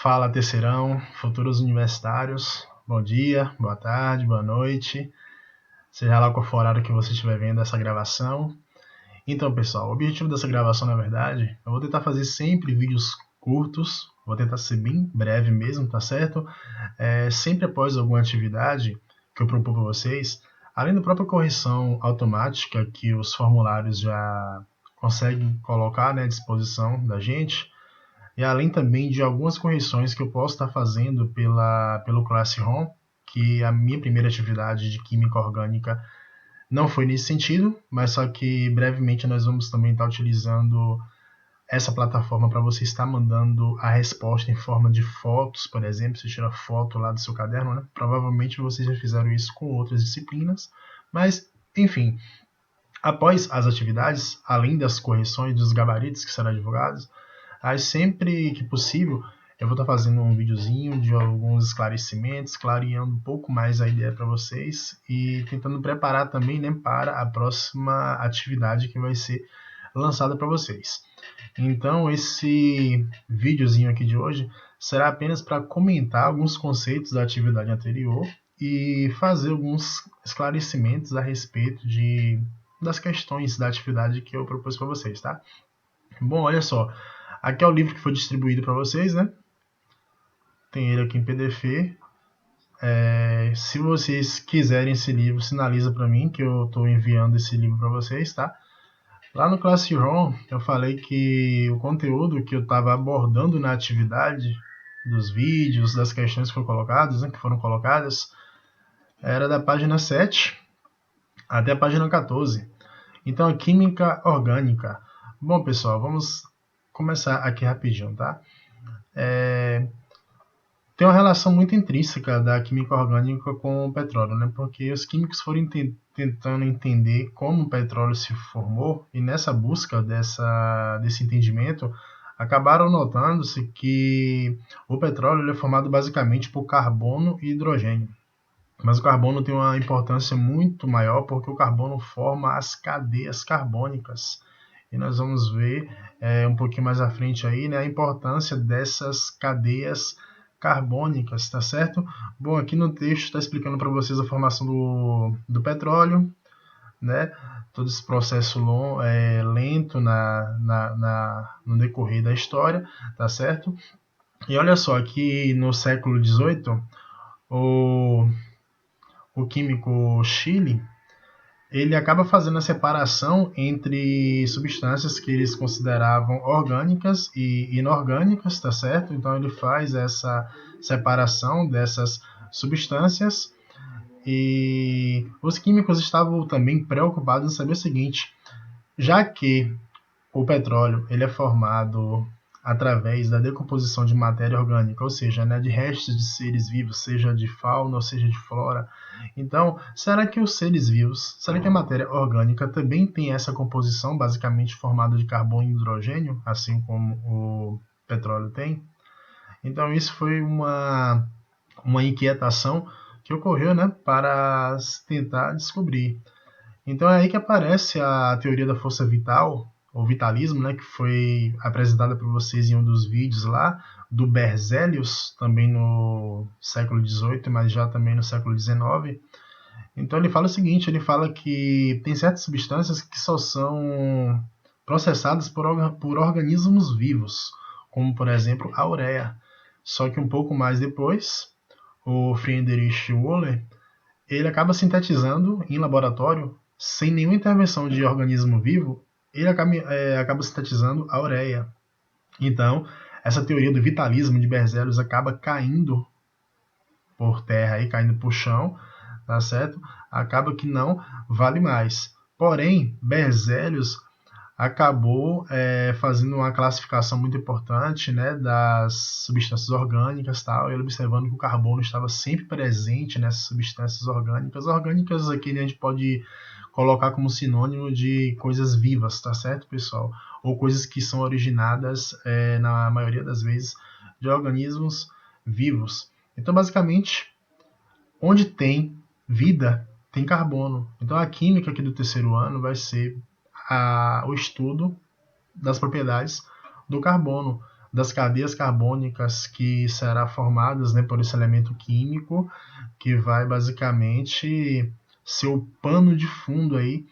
Fala, terceirão, futuros universitários, bom dia, boa tarde, boa noite, seja lá qual for o horário que você estiver vendo essa gravação. Então, pessoal, o objetivo dessa gravação, na verdade, eu vou tentar fazer sempre vídeos curtos, vou tentar ser bem breve mesmo, tá certo? Sempre após alguma atividade que eu propor para vocês, além da própria correção automática que os formulários já conseguem colocar, né, à disposição da gente, e além também de algumas correções que eu posso estar fazendo pelo Classroom, que a minha primeira atividade de Química Orgânica não foi nesse sentido, mas só que brevemente nós vamos também estar utilizando essa plataforma para você estar mandando a resposta em forma de fotos, por exemplo, você tira foto lá do seu caderno, né? Provavelmente vocês já fizeram isso com outras disciplinas, mas enfim, após as atividades, além das correções dos gabaritos que serão divulgados, aí sempre que possível eu vou estar fazendo um videozinho de alguns esclarecimentos, clareando um pouco mais a ideia para vocês e tentando preparar também, né, para a próxima atividade que vai ser lançada para vocês. Então esse videozinho aqui de hoje será apenas para comentar alguns conceitos da atividade anterior e fazer alguns esclarecimentos a respeito das questões da atividade que eu propus para vocês, tá? Bom, olha só, aqui é o livro que foi distribuído para vocês, né? Tem ele aqui em PDF. Se vocês quiserem esse livro, sinaliza para mim que eu estou enviando esse livro para vocês, tá? Lá no Classroom, eu falei que o conteúdo que eu estava abordando na atividade dos vídeos, das questões que foram colocadas, era da página 7 até a página 14. Então, a química orgânica. Bom, pessoal, vamos começar aqui rapidinho, tá? Tem uma relação muito intrínseca da química orgânica com o petróleo, né? Porque os químicos foram tentando entender como o petróleo se formou e nessa busca desse entendimento acabaram notando-se que o petróleo é formado basicamente por carbono e hidrogênio. Mas o carbono tem uma importância muito maior porque o carbono forma as cadeias carbônicas. E nós vamos ver um pouquinho mais à frente aí, né, a importância dessas cadeias carbônicas, tá certo? Bom, aqui no texto está explicando para vocês a formação do petróleo, né? Todo esse processo lento no decorrer da história, tá certo? E olha só, aqui no século XVIII, o químico Chile, ele acaba fazendo a separação entre substâncias que eles consideravam orgânicas e inorgânicas, tá certo? Então ele faz essa separação dessas substâncias e os químicos estavam também preocupados em saber o seguinte: já que o petróleo ele é formado através da decomposição de matéria orgânica, ou seja, né, de restos de seres vivos, seja de fauna ou seja de flora. Então, será que os seres vivos, será que a matéria orgânica também tem essa composição basicamente formada de carbono e hidrogênio, assim como o petróleo tem? Então, isso foi uma inquietação que ocorreu, né, para tentar descobrir. Então é aí que aparece a teoria da força vital, ou vitalismo, né, que foi apresentada para vocês em um dos vídeos lá, do Berzelius, também no século XVIII, mas já também no século XIX. Então ele fala o seguinte, ele fala que tem certas substâncias que só são processadas por organismos vivos, como por exemplo a ureia. Só que um pouco mais depois, o Friedrich Wöhler, ele acaba sintetizando em laboratório, sem nenhuma intervenção de organismo vivo, ele acaba sintetizando a ureia. Então, essa teoria do vitalismo de Berzelius acaba caindo por terra, e caindo por chão, tá certo? Acaba que não vale mais. Porém, Berzelius acabou fazendo uma classificação muito importante, né, das substâncias orgânicas, tal, ele observando que o carbono estava sempre presente nessas substâncias orgânicas. Orgânicas aqui, né, a gente pode colocar como sinônimo de coisas vivas, tá certo, pessoal? Ou coisas que são originadas, na maioria das vezes, de organismos vivos. Então, basicamente, onde tem vida, tem carbono. Então, a química aqui do terceiro ano vai ser o estudo das propriedades do carbono, das cadeias carbônicas que será formadas, né, por esse elemento químico, que vai basicamente ser o pano de fundo aí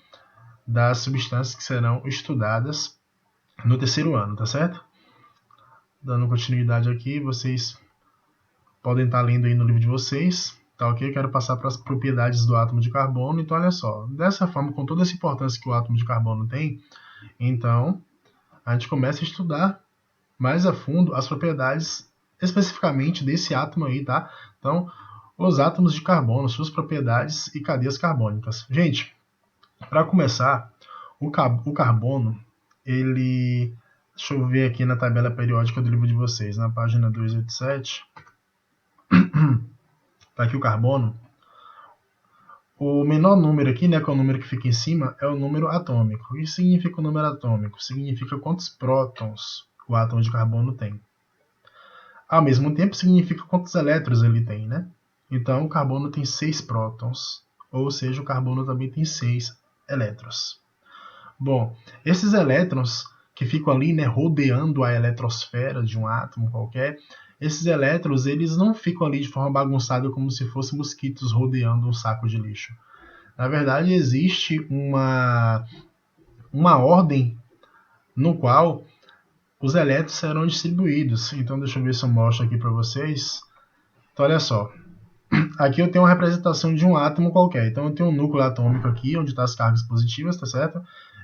das substâncias que serão estudadas no terceiro ano, tá certo? Dando continuidade aqui, vocês podem estar lendo aí no livro de vocês, tá ok? Eu quero passar para as propriedades do átomo de carbono. Então, olha só, dessa forma, com toda essa importância que o átomo de carbono tem, então a gente começa a estudar mais a fundo as propriedades especificamente desse átomo aí, tá? Então, os átomos de carbono, suas propriedades e cadeias carbônicas. Gente, para começar, o carbono, ele... Deixa eu ver aqui na tabela periódica do livro de vocês, na página 287. Tá aqui o carbono. O menor número aqui, né, que é o número que fica em cima, é o número atômico. O que significa o número atômico? Significa quantos prótons o átomo de carbono tem. Ao mesmo tempo, significa quantos elétrons ele tem, né? Então, o carbono tem 6 prótons, ou seja, o carbono também tem 6 elétrons. Bom, esses elétrons que ficam ali, né, rodeando a eletrosfera de um átomo qualquer, esses elétrons, eles não ficam ali de forma bagunçada como se fossem mosquitos rodeando um saco de lixo. Na verdade, existe uma ordem no qual os elétrons serão distribuídos. Então, deixa eu ver se eu mostro aqui para vocês. Então, olha só. Aqui eu tenho uma representação de um átomo qualquer. Então, eu tenho um núcleo atômico aqui, onde estão as cargas positivas, tá certo?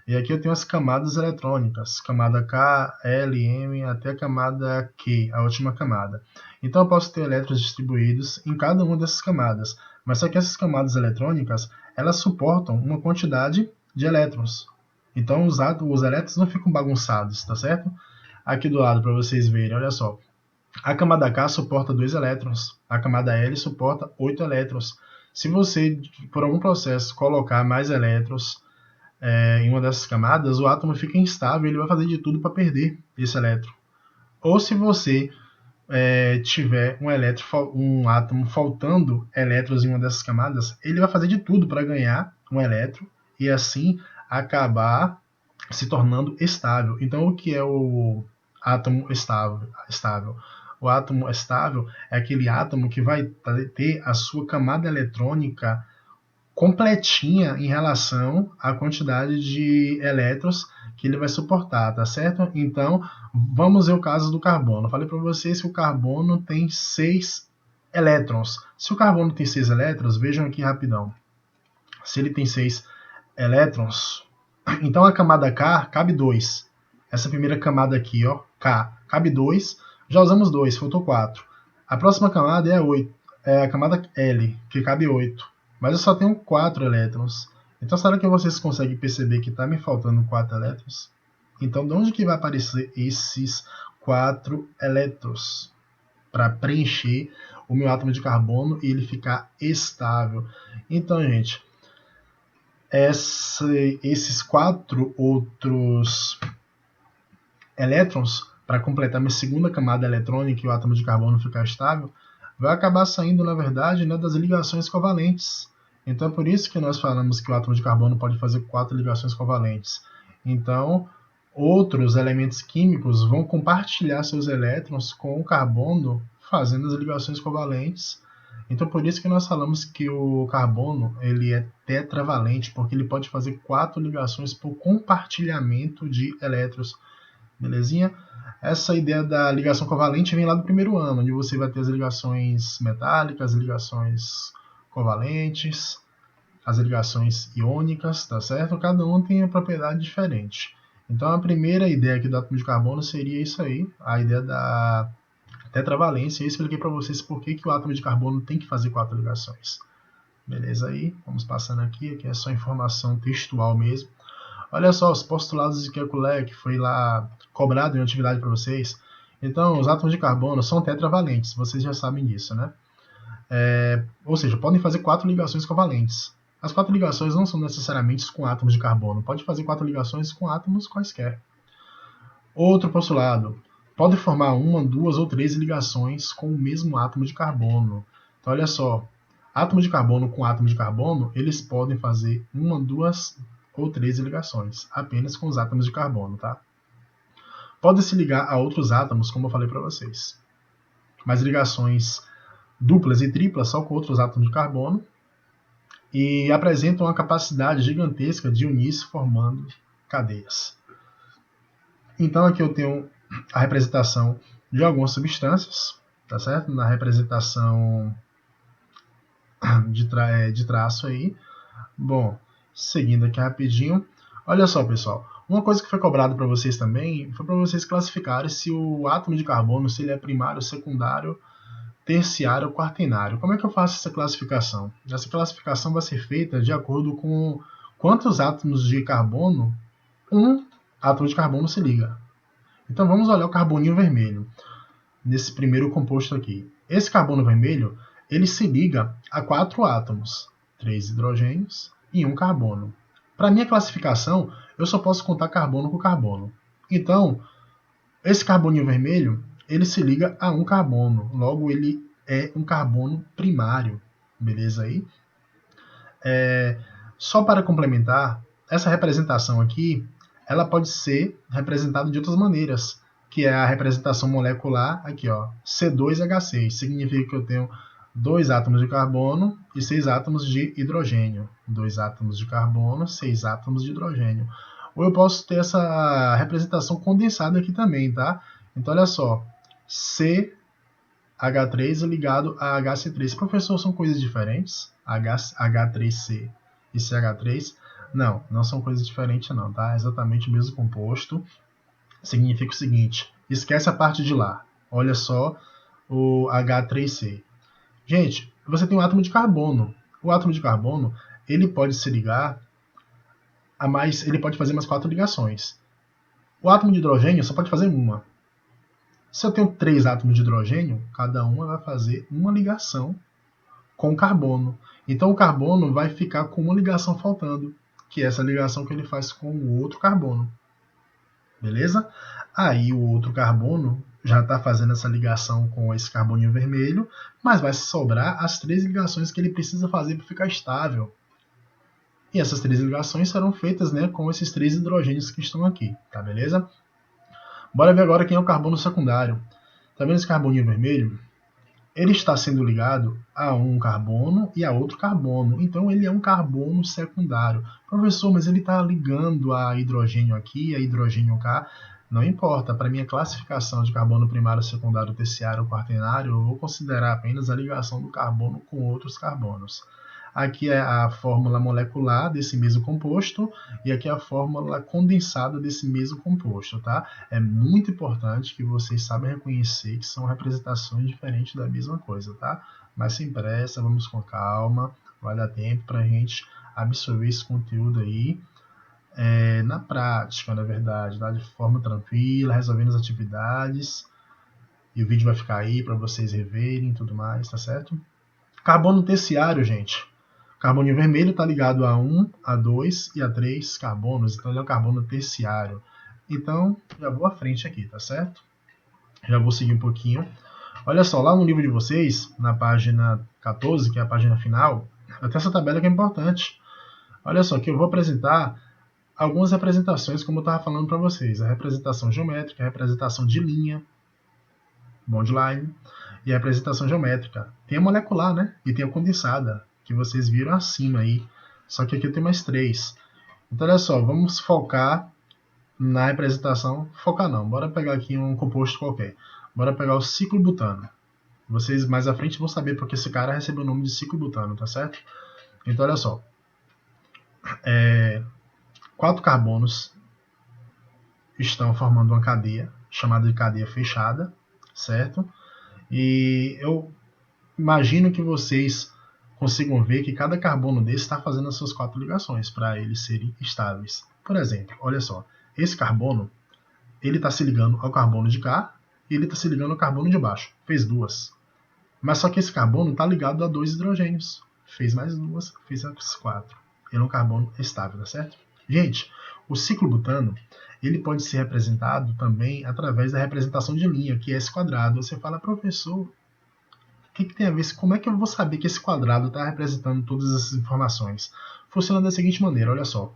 E aqui eu tenho as camadas eletrônicas, camada K, L, M, até a camada Q, a última camada. Então eu posso ter elétrons distribuídos em cada uma dessas camadas, mas só que essas camadas eletrônicas, elas suportam uma quantidade de elétrons. Então os elétrons não ficam bagunçados, tá certo? Aqui do lado, para vocês verem, olha só. A camada K suporta 2 elétrons, a camada L suporta 8 elétrons. Se você, por algum processo, colocar mais elétrons em uma dessas camadas, o átomo fica instável e ele vai fazer de tudo para perder esse elétron. Ou se você tiver um átomo faltando elétrons em uma dessas camadas, ele vai fazer de tudo para ganhar um elétron e assim acabar se tornando estável. Então, o que é o átomo estável? O átomo estável é aquele átomo que vai ter a sua camada eletrônica completinha em relação à quantidade de elétrons que ele vai suportar, tá certo? Então, vamos ver o caso do carbono. Eu falei para vocês que o carbono tem 6 elétrons. Se o carbono tem 6 elétrons, vejam aqui rapidão. Se ele tem 6 elétrons, então a camada K cabe 2. Essa primeira camada aqui, ó, K, cabe 2. Já usamos 2, faltou 4. A próxima camada é a 8, é a camada L, que cabe 8. Mas eu só tenho 4 elétrons. Então, será que vocês conseguem perceber que está me faltando 4 elétrons? Então, de onde que vai aparecer esses 4 elétrons? Para preencher o meu átomo de carbono e ele ficar estável. Então, gente, esses 4 outros elétrons, para completar minha segunda camada eletrônica e o átomo de carbono ficar estável, vai acabar saindo, na verdade, né, das ligações covalentes. Então é por isso que nós falamos que o átomo de carbono pode fazer 4 ligações covalentes. Então, outros elementos químicos vão compartilhar seus elétrons com o carbono fazendo as ligações covalentes. Então por isso que nós falamos que o carbono ele é tetravalente, porque ele pode fazer 4 ligações por compartilhamento de elétrons. Belezinha? Essa ideia da ligação covalente vem lá do primeiro ano, onde você vai ter as ligações metálicas, as ligações covalentes, as ligações iônicas, tá certo? Cada um tem uma propriedade diferente. Então a primeira ideia aqui do átomo de carbono seria isso aí, a ideia da tetravalência. Eu expliquei para vocês por que o átomo de carbono tem que fazer 4 ligações. Beleza aí? Vamos passando aqui é só informação textual mesmo. Olha só, os postulados de Kekulé, que foi lá cobrado em atividade para vocês. Então, os átomos de carbono são tetravalentes, vocês já sabem disso, né? Ou seja, podem fazer 4 ligações covalentes. As 4 ligações não são necessariamente com átomos de carbono, pode fazer 4 ligações com átomos quaisquer. Outro postulado, pode formar 1, 2 ou 3 ligações com o mesmo átomo de carbono. Então, olha só, átomo de carbono com átomo de carbono, eles podem fazer 1, 2 ou 3 ligações, apenas com os átomos de carbono, tá? podem se ligar a outros átomos, como eu falei para vocês. Mas ligações duplas e triplas só com outros átomos de carbono e apresentam uma capacidade gigantesca de unir-se formando cadeias. Então aqui eu tenho a representação de algumas substâncias, tá certo? Na representação de traço aí. Bom, seguindo aqui rapidinho. Olha só, pessoal. Uma coisa que foi cobrado para vocês também foi para vocês classificarem se o átomo de carbono se ele é primário, secundário, terciário ou quaternário. Como é que eu faço essa classificação? Essa classificação vai ser feita de acordo com quantos átomos de carbono um átomo de carbono se liga. Então vamos olhar o carboninho vermelho nesse primeiro composto aqui. Esse carbono vermelho ele se liga a 4 átomos, 3 hidrogênios e 1 carbono. Para minha classificação, eu só posso contar carbono com carbono. Então, esse carboninho vermelho, ele se liga a 1 carbono. Logo, ele é um carbono primário. Beleza aí? Só para complementar, essa representação aqui, ela pode ser representada de outras maneiras, que é a representação molecular, aqui ó, C2H6. Significa que eu tenho 2 átomos de carbono e 6 átomos de hidrogênio. 2 átomos de carbono, 6 átomos de hidrogênio. Ou eu posso ter essa representação condensada aqui também, tá? Então, olha só. CH3 ligado a HC3. Professor, são coisas diferentes? H3C e CH3? Não, não são coisas diferentes não, tá? É exatamente o mesmo composto. Significa o seguinte, esquece a parte de lá. Olha só o H3C. Gente, você tem um átomo de carbono. O átomo de carbono, ele pode se ligar a mais, ele pode fazer mais 4 ligações. O átomo de hidrogênio só pode fazer uma. Se eu tenho 3 átomos de hidrogênio, cada uma vai fazer uma ligação com o carbono. Então o carbono vai ficar com uma ligação faltando, que é essa ligação que ele faz com o outro carbono. Beleza? Aí o outro carbono já está fazendo essa ligação com esse carboninho vermelho, mas vai sobrar as 3 ligações que ele precisa fazer para ficar estável. E essas 3 ligações serão feitas, né, com esses 3 hidrogênios que estão aqui, tá beleza? Bora ver agora quem é o carbono secundário. Tá vendo esse carboninho vermelho? Ele está sendo ligado a um carbono e a outro carbono. Então ele é um carbono secundário. Professor, mas ele está ligando a hidrogênio aqui, a hidrogênio cá. Não importa. Para minha classificação de carbono primário, secundário, terciário ou quaternário, eu vou considerar apenas a ligação do carbono com outros carbonos. Aqui é a fórmula molecular desse mesmo composto e aqui é a fórmula condensada desse mesmo composto, tá? É muito importante que vocês saibam reconhecer que são representações diferentes da mesma coisa, tá? Mas sem pressa, vamos com calma, vai dar tempo para a gente absorver esse conteúdo aí na prática, na verdade, tá? De forma tranquila, resolvendo as atividades. E o vídeo vai ficar aí para vocês reverem e tudo mais, tá certo? Carbono terciário, gente. O carboninho vermelho está ligado a 1, a 2 e a 3 carbonos, então ele é um carbono terciário. Então, já vou à frente aqui, tá certo? Já vou seguir um pouquinho. Olha só, lá no livro de vocês, na página 14, que é a página final, eu tenho essa tabela que é importante. Olha só, que eu vou apresentar algumas representações, como eu estava falando para vocês. A representação geométrica, a representação de linha, bond line, e a representação geométrica. Tem a molecular, né? E tem a condensada, que vocês viram acima aí. Só que aqui eu tenho mais 3. Então, olha só, vamos focar na representação. Focar não, bora pegar aqui um composto qualquer. Bora pegar o ciclobutano. Vocês mais à frente vão saber porque esse cara recebeu o nome de ciclobutano, tá certo? Então, olha só. 4 carbonos estão formando uma cadeia, chamada de cadeia fechada, certo? E eu imagino que vocês consigam ver que cada carbono desse está fazendo as suas 4 ligações para eles serem estáveis. Por exemplo, olha só, esse carbono ele está se ligando ao carbono de cá e ele está se ligando ao carbono de baixo. Fez 2. Mas só que esse carbono está ligado a 2 hidrogênios. Fez mais 2, fez as 4. Ele é um carbono estável, tá certo? Gente, o ciclobutano ele pode ser representado também através da representação de linha, que é esse quadrado. Você fala, professor, o que tem a ver? Como é que eu vou saber que esse quadrado está representando todas essas informações? Funciona da seguinte maneira, olha só.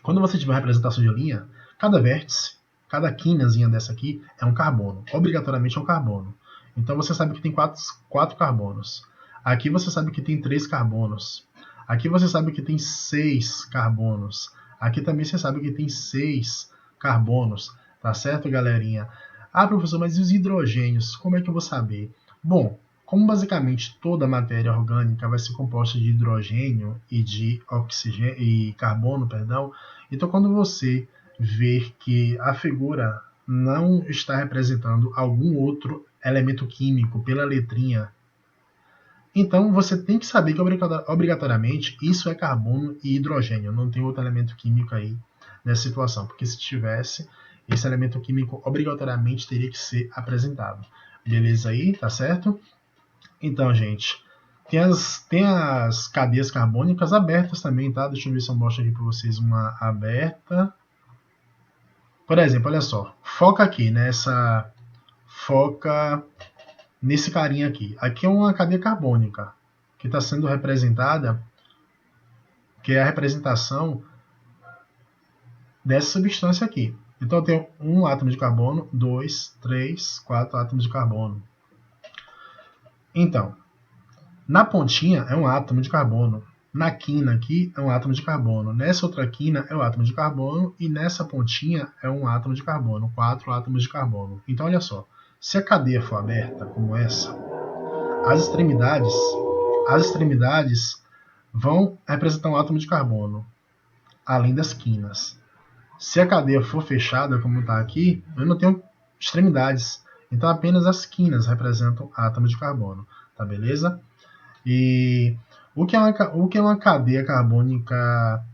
Quando você tiver uma representação de linha, cada vértice Cada quinazinha dessa aqui é um carbono. Obrigatoriamente é um carbono. Então você sabe que tem 4 carbonos. Aqui você sabe que tem 3 carbonos. Aqui você sabe que tem 6 carbonos. Aqui também você sabe que tem 6 carbonos. Tá certo, galerinha? Ah, professor, mas e os hidrogênios? Como é que eu vou saber? Bom, como basicamente toda matéria orgânica vai ser composta de hidrogênio e de oxigênio e carbono, perdão, então quando você ver que a figura não está representando algum outro elemento químico pela letrinha, então você tem que saber que obrigatoriamente isso é carbono e hidrogênio, não tem outro elemento químico aí nessa situação, porque se tivesse, esse elemento químico obrigatoriamente teria que ser apresentado. Beleza aí, tá certo? Então, gente, tem as cadeias carbônicas abertas também, tá? Deixa eu ver se eu mostro aqui para vocês uma aberta. Por exemplo, olha só, foca aqui foca nesse carinha aqui. Aqui é uma cadeia carbônica que está sendo representada, que é a representação dessa substância aqui. Então eu tenho um átomo de carbono, 2, 3, 4 átomos de carbono. Então, na pontinha é um átomo de carbono. Na quina aqui é um átomo de carbono. Nessa outra quina é um átomo de carbono. E nessa pontinha é um átomo de carbono. 4 átomos de carbono. Então, olha só. Se a cadeia for aberta, como essa, as extremidades vão representar um átomo de carbono, além das quinas. Se a cadeia for fechada, como está aqui, eu não tenho extremidades. Então, apenas as quinas representam átomos de carbono. Tá beleza? E o que é uma cadeia carbônica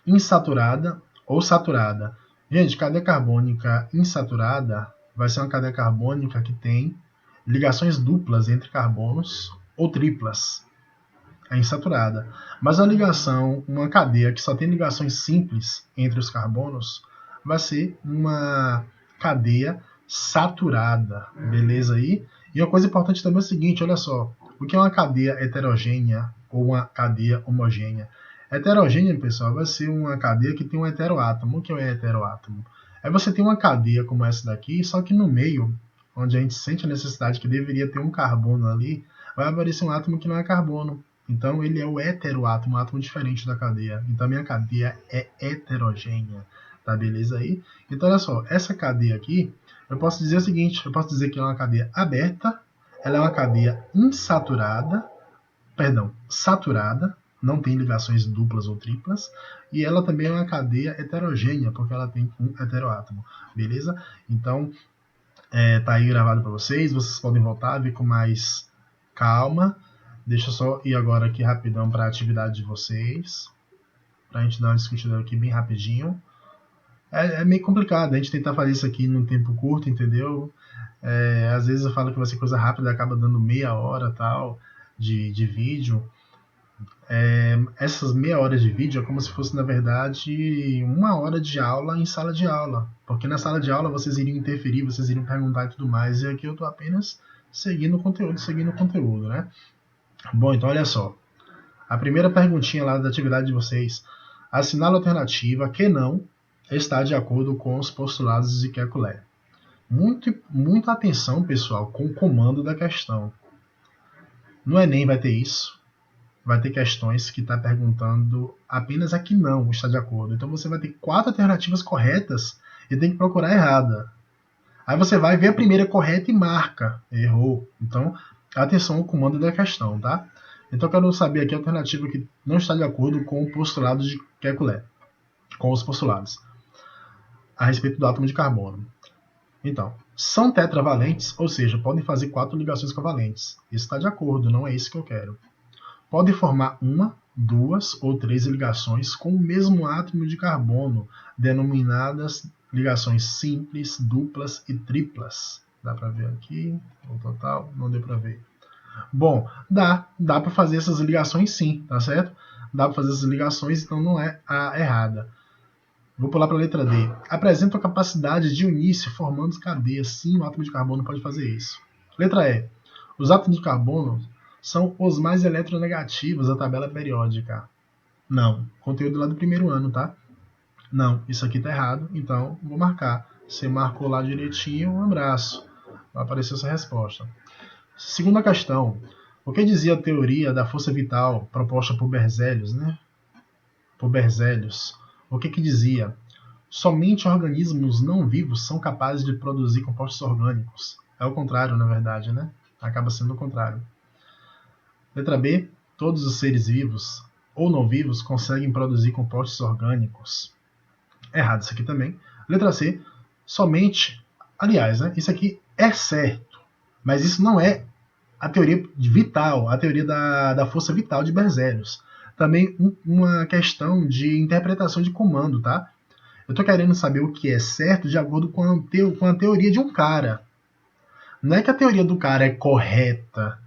insaturada ou saturada? Gente, cadeia carbônica insaturada vai ser uma cadeia carbônica que tem ligações duplas entre carbonos ou triplas. É insaturada. Mas uma cadeia que só tem ligações simples entre os carbonos, vai ser uma cadeia saturada. Beleza aí? E uma coisa importante também é o seguinte, olha só. O que é uma cadeia heterogênea ou uma cadeia homogênea? Heterogênea, pessoal, vai ser uma cadeia que tem um heteroátomo. O que é um heteroátomo? É você ter uma cadeia como essa daqui, só que no meio, onde a gente sente a necessidade que deveria ter um carbono ali, vai aparecer um átomo que não é carbono. Então ele é o heteroátomo, um átomo diferente da cadeia. Então a minha cadeia é heterogênea. Tá beleza aí? Então olha só, essa cadeia aqui, eu posso dizer o seguinte, eu posso dizer que ela é uma cadeia aberta, ela é uma cadeia saturada, não tem ligações duplas ou triplas, e ela também é uma cadeia heterogênea, porque ela tem um heteroátomo, beleza? Então, tá aí gravado para vocês podem voltar, ver com mais calma. Deixa eu só ir agora aqui rapidão para a atividade de vocês, para a gente dar uma discutida aqui bem rapidinho. É meio complicado a gente tentar fazer isso aqui num tempo curto, entendeu? Às vezes eu falo que vai ser coisa rápida, acaba dando meia hora tal de vídeo. Essas meia hora de vídeo é como se fosse, na verdade, uma hora de aula em sala de aula. Porque na sala de aula vocês iriam interferir, vocês iriam perguntar e tudo mais. E aqui eu estou apenas seguindo o conteúdo, né? Bom, então olha só. A primeira perguntinha lá da atividade de vocês. Assinale a alternativa que não está de acordo com os postulados de Kekulé. Muita atenção, pessoal, com o comando da questão. No Enem vai ter isso. Vai ter questões que está perguntando apenas a que não está de acordo. Então você vai ter 4 alternativas corretas e tem que procurar a errada. Aí você vai ver a primeira correta e marca. Errou. Então, atenção ao comando da questão, tá? Então eu quero saber aqui a alternativa que não está de acordo com o postulado de Kekulé. Com os postulados. A respeito do átomo de carbono. Então, são tetravalentes, ou seja, podem fazer 4 ligações covalentes. Isso está de acordo, não é isso que eu quero. Podem formar 1, 2 ou 3 ligações com o mesmo átomo de carbono, denominadas ligações simples, duplas e triplas. Dá para ver aqui, o total, não deu para ver. Bom, dá para fazer essas ligações sim, tá certo? Dá para fazer essas ligações, então não é a errada. Vou pular para a letra D. Apresenta a capacidade de unir-se formando cadeias. Sim, o átomo de carbono pode fazer isso. Letra E. Os átomos de carbono são os mais eletronegativos da tabela periódica. Não. Conteúdo lá do primeiro ano, tá? Não, isso aqui tá errado, então vou marcar. Você marcou lá direitinho, um abraço. Vai aparecer essa resposta. Segunda questão. O que dizia a teoria da força vital proposta por Berzelius, né? Por Berzelius. O que dizia? Somente organismos não vivos são capazes de produzir compostos orgânicos. É o contrário, na verdade, né? Acaba sendo o contrário. Letra B. Todos os seres vivos ou não vivos conseguem produzir compostos orgânicos. Errado isso aqui também. Letra C. Somente... Aliás, né? Isso aqui é certo. Mas isso não é a teoria vital, a teoria da força vital de Berzelius. Também uma questão de interpretação de comando, tá? Eu estou querendo saber o que é certo de acordo com a teoria de um cara. Não é que a teoria do cara é correta,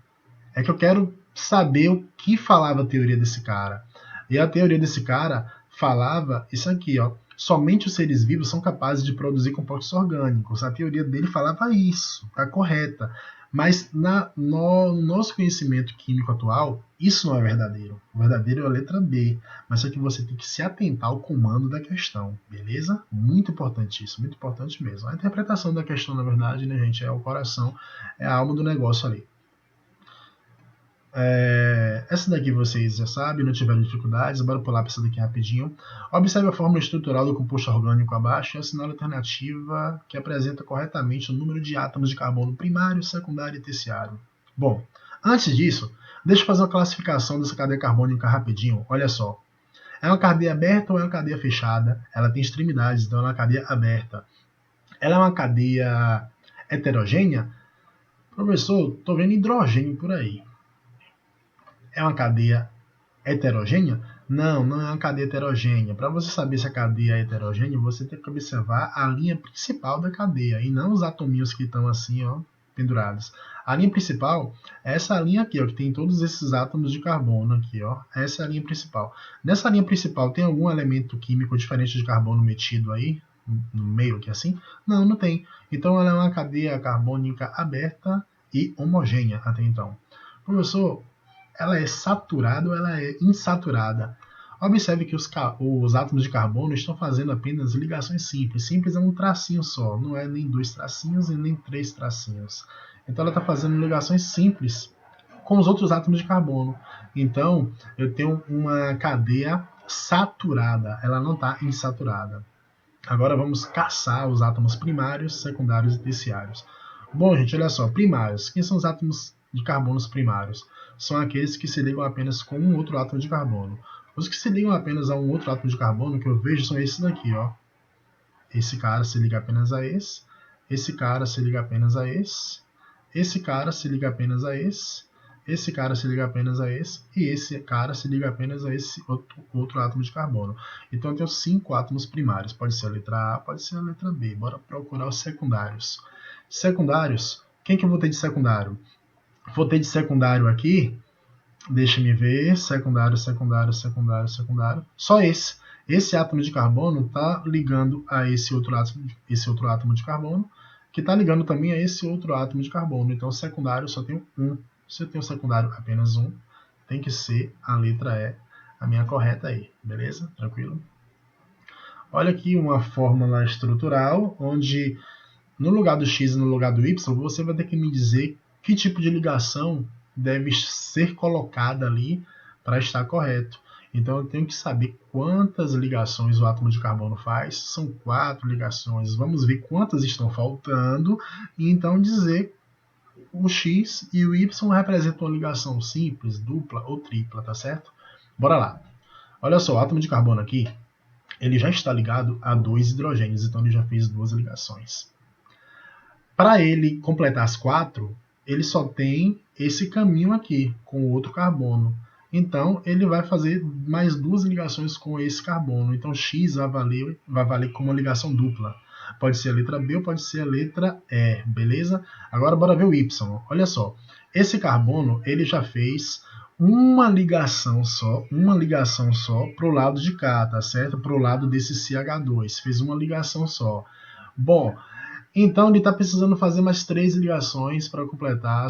é que eu quero saber o que falava a teoria desse cara. E a teoria desse cara falava isso aqui, ó. Somente os seres vivos são capazes de produzir compostos orgânicos. A teoria dele falava isso, tá correta. Mas no nosso conhecimento químico atual, isso não é verdadeiro. O verdadeiro é a letra B. Mas só que você tem que se atentar ao comando da questão, beleza? Muito importante isso, muito importante mesmo. A interpretação da questão, na verdade, né, gente, é o coração, é a alma do negócio ali. Essa daqui vocês já sabem, não tiveram dificuldades, bora pular para essa daqui rapidinho. Observe a fórmula estrutural do composto orgânico abaixo e assinale a alternativa que apresenta corretamente o número de átomos de carbono primário, secundário e terciário. Bom, antes disso, deixa eu fazer uma classificação dessa cadeia carbônica rapidinho. Olha só, é uma cadeia aberta ou é uma cadeia fechada? Ela tem extremidades, então ela é uma cadeia aberta. Ela é uma cadeia heterogênea? Professor, estou vendo hidrogênio por aí. É uma cadeia heterogênea? Não, não é uma cadeia heterogênea. Para você saber se a cadeia é heterogênea, você tem que observar a linha principal da cadeia e não os atominhos que estão assim, ó, pendurados. A linha principal é essa linha aqui, ó, que tem todos esses átomos de carbono aqui, ó. Essa é a linha principal. Nessa linha principal tem algum elemento químico diferente de carbono metido aí no meio aqui assim? Não, não tem. Então ela é uma cadeia carbônica aberta e homogênea até então. Professor, ela é saturada ou ela é insaturada? Observe que os átomos de carbono estão fazendo apenas ligações simples. Simples é um tracinho só, não é nem 2 tracinhos e nem 3 tracinhos. Então ela está fazendo ligações simples com os outros átomos de carbono. Então eu tenho uma cadeia saturada, ela não está insaturada. Agora vamos caçar os átomos primários, secundários e terciários. Bom, gente, olha só, primários. Quem são os átomos de carbono primários? São aqueles que se ligam apenas com um outro átomo de carbono. Os que se ligam apenas a um outro átomo de carbono que eu vejo são esses daqui, ó. Esse cara se liga apenas a esse cara se liga apenas a esse cara se liga apenas a esse cara se liga apenas a esse, e esse cara se liga apenas a esse outro átomo de carbono. Então eu tenho 5 átomos primários, pode ser a letra A, pode ser a letra B. Bora procurar os secundários. Secundários, quem que eu vou ter de secundário? Vou ter de secundário aqui, deixa-me ver, secundário, secundário, secundário, secundário, só esse. Esse átomo de carbono está ligando a esse outro átomo de carbono, que está ligando também a esse outro átomo de carbono. Então, secundário só tem um. Se eu tenho secundário apenas um, tem que ser a letra E, a minha correta aí. Beleza? Tranquilo? Olha aqui uma fórmula estrutural, onde no lugar do x e no lugar do y, você vai ter que me dizer que tipo de ligação deve ser colocada ali para estar correto. Então eu tenho que saber quantas ligações o átomo de carbono faz. São 4 ligações. Vamos ver quantas estão faltando e então dizer o x e o y representam uma ligação simples, dupla ou tripla, tá certo? Bora lá. Olha só, o átomo de carbono aqui, ele já está ligado a 2 hidrogênios, então ele já fez 2 ligações. Para ele completar as 4, ele só tem esse caminho aqui, com o outro carbono. Então, ele vai fazer mais 2 ligações com esse carbono. Então, X vai valer como uma ligação dupla. Pode ser a letra B ou pode ser a letra E, beleza? Agora, bora ver o Y. Olha só, esse carbono, ele já fez uma ligação só para o lado de cá, tá certo? Para o lado desse CH2, fez uma ligação só. Bom, então ele está precisando fazer mais 3 ligações para completar a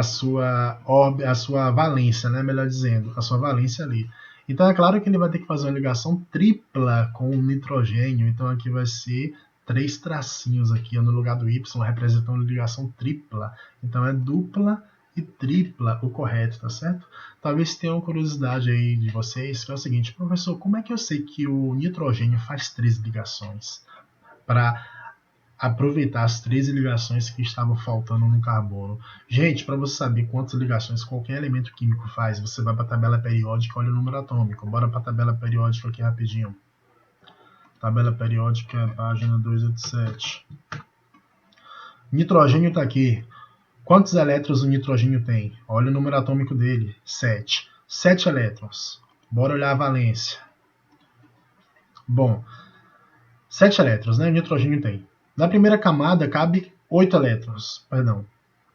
sua valência, né? Melhor dizendo, a sua valência ali. Então é claro que ele vai ter que fazer uma ligação tripla com o nitrogênio. Então aqui vai ser 3 tracinhos aqui no lugar do Y, representando ligação tripla. Então é dupla e tripla o correto, tá certo? Talvez tenham curiosidade aí de vocês, que é o seguinte: professor, como é que eu sei que o nitrogênio faz 3 ligações? Para aproveitar as 13 ligações que estavam faltando no carbono. Gente, para você saber quantas ligações qualquer elemento químico faz, você vai para a tabela periódica, olha o número atômico. Bora para a tabela periódica aqui rapidinho. Tabela periódica, página 287. Nitrogênio está aqui. Quantos elétrons o nitrogênio tem? Olha o número atômico dele, 7. 7 elétrons. Bora olhar a valência. Bom, 7 elétrons, né? O nitrogênio tem. Na primeira camada cabe 8 elétrons. Perdão,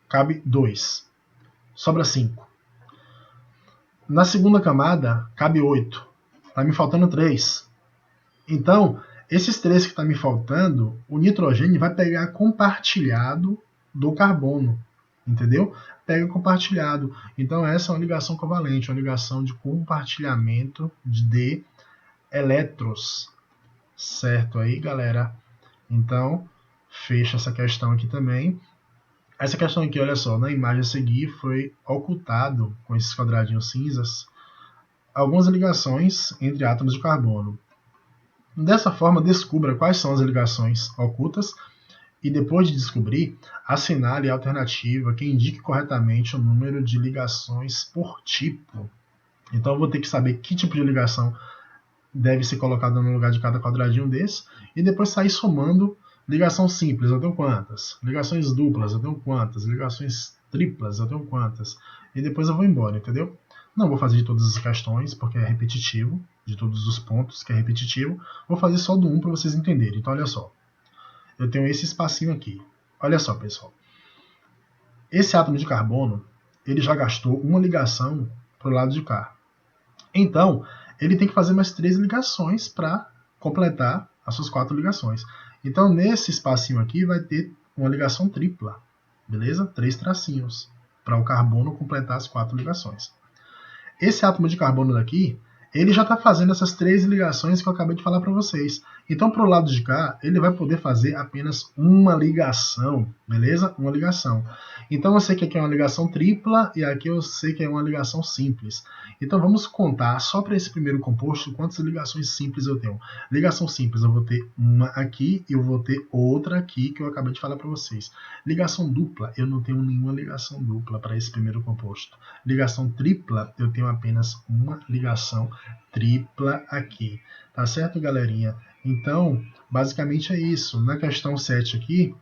cabe 2. Sobra 5. Na segunda camada cabe 8. Está me faltando 3. Então, esses 3 que está me faltando, o nitrogênio vai pegar compartilhado do carbono. Entendeu? Pega compartilhado. Então essa é uma ligação covalente, uma ligação de compartilhamento de elétrons. Certo aí, galera? Então, fecha essa questão aqui também. Essa questão aqui, olha só, na imagem a seguir foi ocultado com esses quadradinhos cinzas algumas ligações entre átomos de carbono. Dessa forma, descubra quais são as ligações ocultas e depois de descobrir, assinale a alternativa que indique corretamente o número de ligações por tipo. Então eu vou ter que saber que tipo de ligação deve ser colocada no lugar de cada quadradinho desse e depois sair somando ligação simples, eu tenho quantas? Ligações duplas, eu tenho quantas? Ligações triplas, eu tenho quantas? E depois eu vou embora, entendeu? Não vou fazer de todas as questões, porque é repetitivo, de todos os pontos, que é repetitivo. Vou fazer só do 1 para vocês entenderem. Então olha só. Eu tenho esse espacinho aqui. Olha só, pessoal. Esse átomo de carbono, ele já gastou uma ligação para o lado de cá. Então, ele tem que fazer mais 3 ligações para completar as suas 4 ligações. Então, nesse espacinho aqui, vai ter uma ligação tripla. Beleza? 3 tracinhos para o carbono completar as 4 ligações. Esse átomo de carbono daqui, ele já está fazendo essas 3 ligações que eu acabei de falar para vocês. Então, para o lado de cá, ele vai poder fazer apenas uma ligação, beleza? Uma ligação. Então, eu sei que aqui é uma ligação tripla e aqui eu sei que é uma ligação simples. Então, vamos contar só para esse primeiro composto quantas ligações simples eu tenho. Ligação simples, eu vou ter uma aqui e eu vou ter outra aqui que eu acabei de falar para vocês. Ligação dupla, eu não tenho nenhuma ligação dupla para esse primeiro composto. Ligação tripla, eu tenho apenas uma ligação tripla aqui. Tá certo, galerinha? Então, basicamente é isso. Na questão 7 aqui,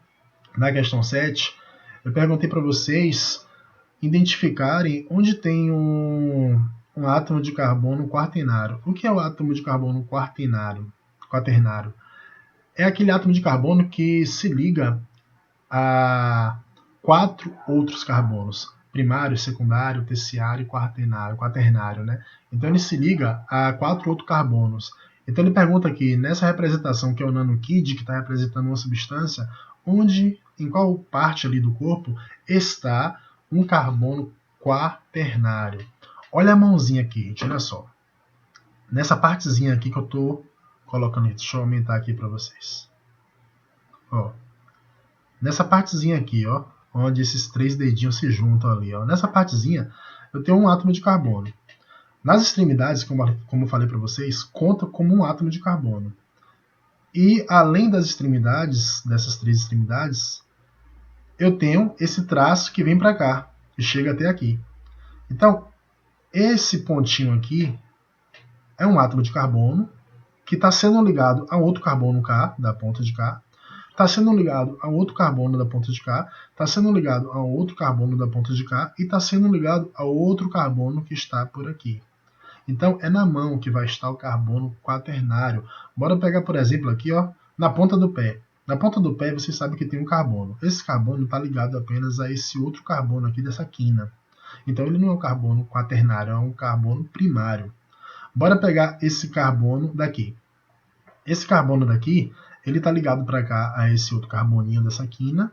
eu perguntei para vocês identificarem onde tem um átomo de carbono quaternário. O que é o átomo de carbono quaternário? É aquele átomo de carbono que se liga a 4 outros carbonos. Primário, secundário, terciário e quaternário, né? Então ele se liga a 4 outros carbonos. Então ele pergunta aqui, nessa representação que é o nanokid, que está representando uma substância, em qual parte ali do corpo está um carbono quaternário. Olha a mãozinha aqui, gente, olha só. Nessa partezinha aqui que eu estou colocando, deixa eu aumentar aqui para vocês. Ó, nessa partezinha aqui, ó, onde esses 3 dedinhos se juntam ali, ó, nessa partezinha eu tenho um átomo de carbono. Nas extremidades, como eu falei para vocês, conta como um átomo de carbono. E além das extremidades, dessas 3 extremidades, eu tenho esse traço que vem para cá, e chega até aqui. Então, esse pontinho aqui é um átomo de carbono que está sendo ligado a outro carbono K, da ponta de cá, está sendo ligado a outro carbono da ponta de cá, está sendo ligado a outro carbono da ponta de cá e está sendo ligado a outro carbono que está por aqui. Então, é na mão que vai estar o carbono quaternário. Bora pegar, por exemplo, aqui, ó, na ponta do pé. Na ponta do pé, você sabe que tem um carbono. Esse carbono está ligado apenas a esse outro carbono aqui dessa quina. Então, ele não é um carbono quaternário, é um carbono primário. Bora pegar esse carbono daqui. Esse carbono daqui, ele está ligado para cá a esse outro carboninho dessa quina.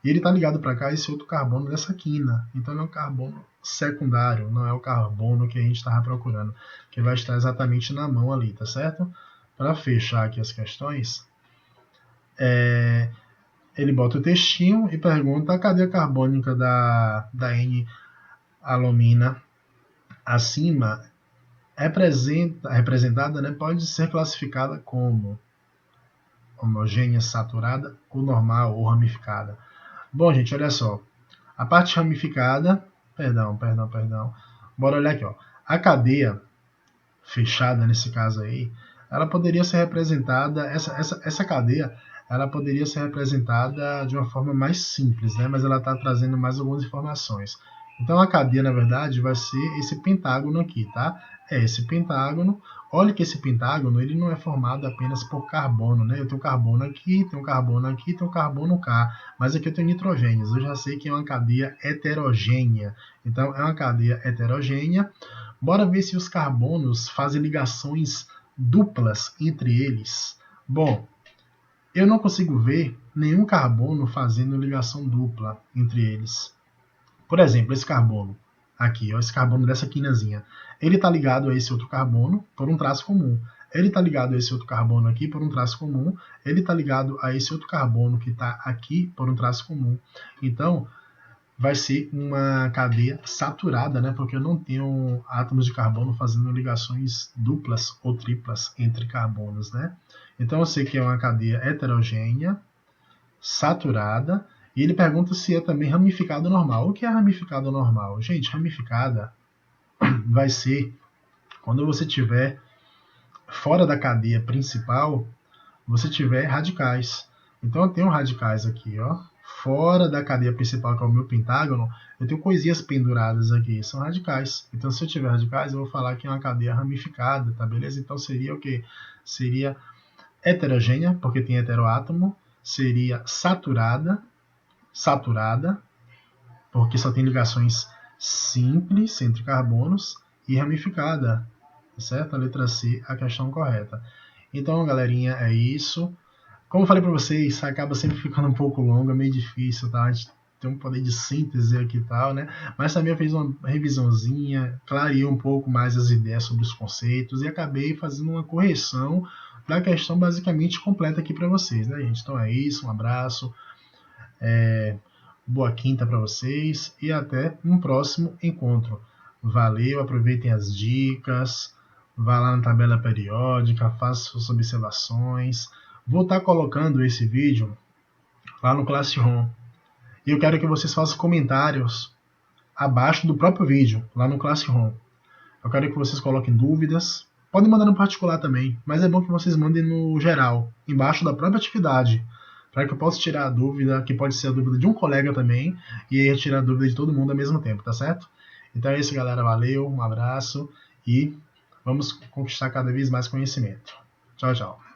E ele está ligado para cá esse outro carbono dessa quina. Então ele é um carbono secundário, não é o carbono que a gente estava procurando, que vai estar exatamente na mão ali, tá certo? Para fechar aqui as questões, ele bota o textinho e pergunta a cadeia carbônica da N-alumina acima representada, né, pode ser classificada como homogênea, saturada, ou normal, ou ramificada. Bom, gente, olha só. A parte ramificada, perdão. Bora olhar aqui, ó. A cadeia fechada, nesse caso aí, ela poderia ser representada, essa cadeia, ela poderia ser representada de uma forma mais simples, né? Mas ela está trazendo mais algumas informações. Então a cadeia, na verdade, vai ser esse pentágono aqui, tá? É esse pentágono. Olha que esse pentágono, ele não é formado apenas por carbono, né? Eu tenho carbono aqui, tenho carbono aqui, tenho carbono K. Mas aqui eu tenho nitrogênios. Eu já sei que é uma cadeia heterogênea. Então é uma cadeia heterogênea. Bora ver se os carbonos fazem ligações duplas entre eles. Bom, eu não consigo ver nenhum carbono fazendo ligação dupla entre eles. Por exemplo, esse carbono aqui, ó, esse carbono dessa quinazinha, ele está ligado a esse outro carbono por um traço comum. Ele está ligado a esse outro carbono aqui por um traço comum. Ele está ligado a esse outro carbono que está aqui por um traço comum. Então, vai ser uma cadeia saturada, né? Porque eu não tenho átomos de carbono fazendo ligações duplas ou triplas entre carbonos, né? Então eu sei que é uma cadeia heterogênea, saturada, e ele pergunta se é também ramificado normal. O que é ramificado normal? Gente, ramificada vai ser quando você tiver fora da cadeia principal, você tiver radicais. Então eu tenho radicais aqui, ó. Fora da cadeia principal, que é o meu pentágono, eu tenho coisinhas penduradas aqui, são radicais. Então, se eu tiver radicais, eu vou falar que é uma cadeia ramificada, tá beleza? Então, seria o quê? Seria heterogênea, porque tem heteroátomo. Seria saturada, porque só tem ligações simples entre carbonos. E ramificada, certo? A letra C, a questão correta. Então, galerinha, é isso. Como eu falei para vocês, acaba sempre ficando um pouco longo, é meio difícil, tá? A gente tem um poder de síntese aqui e tal, né? Mas também eu fiz uma revisãozinha, clareei um pouco mais as ideias sobre os conceitos e acabei fazendo uma correção da questão basicamente completa aqui para vocês, né, gente? Então é isso, um abraço, boa quinta para vocês e até um próximo encontro. Valeu, aproveitem as dicas, vá lá na tabela periódica, faça suas observações. Vou estar colocando esse vídeo lá no Classroom. E eu quero que vocês façam comentários abaixo do próprio vídeo, lá no Classroom. Eu quero que vocês coloquem dúvidas. Podem mandar no particular também, mas é bom que vocês mandem no geral, embaixo da própria atividade, para que eu possa tirar a dúvida, que pode ser a dúvida de um colega também, e aí tirar a dúvida de todo mundo ao mesmo tempo, tá certo? Então é isso, galera. Valeu, um abraço e vamos conquistar cada vez mais conhecimento. Tchau, tchau.